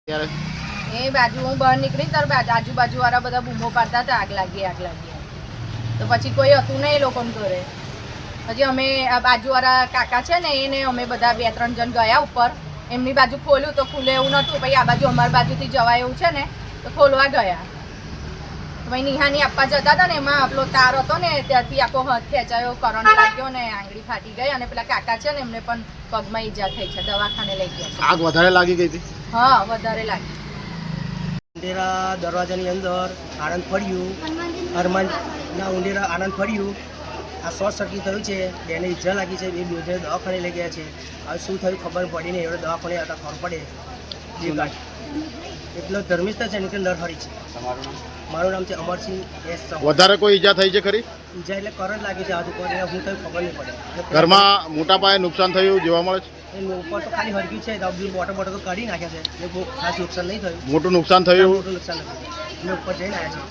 એ બાજુ હું બહાર નીકળી તાર આજુબાજુ વાળા બધા બૂમો પાડતા હતા, આગ લાગી આગ લાગી. તો પછી કોઈ હતું નહીં એ લોકોને ઘરે. પછી અમે આ બાજુવાળા કાકા છે ને એને અમે બધા 2-3 જણ ગયા ઉપર. એમની બાજુ ખોલ્યું તો ખુલે એવું નહોતું. પછી આ બાજુ અમારી બાજુથી જવાય એવું છે ને તો ખોલવા ગયા. ભાઈ નિહાની આપવા જતા હતા ને એમાં આપણો તાર હતો ને ત્યાંથી આખો હાથ ખેંચાયો, કરંટ લાગ્યો ને આંગળી ફાટી ગઈ. અને પેલા કાકા છે ને એમને પણ પગમાં ઈજા થઈ છે, દવાખાને લઈ ગયા. આગ વધારે લાગી ગઈ હતી? હા, વધારે લાગી. ઉંડેરા દરવાજાની અંદર આનંદ ફર્યું, હરમાનના ઉંડેરા આનંદ ફર્યું. આ શોર્ટ સર્કિટ થયું છે, બેને ઈજા લાગી છે, બે બેને દવાખાને લઈ ગયા છે. હવે શું થયું ખબર પડી નહીં, એવડે દવાખાને હતા ખબર પડે જે ગાડી એટલો ધર્મિષ્ઠ છે ને કે નરહરી છે. મારું નામ છે અમરસિંહ એસ. વધારે કોઈ ઈજા થઈ છે ખરી? ઈજા એટલે કરંટ લાગી છે, આજુ કરીને હું થયું ખબર નહીં પડે. ઘરમાં મોટા પાયે નુકસાન થયું જોવા મળે છે? એ ઉપર તો ખાલી હરગ્યું છે, બોટો તો કાઢી નાખ્યા છે, એ બહુ ખાસ નુકસાન નહીં થયું. મોટું નુકસાન થયું? મોટું નુકસાન નથી થયું. અમે ઉપર જઈને આવ્યા છીએ.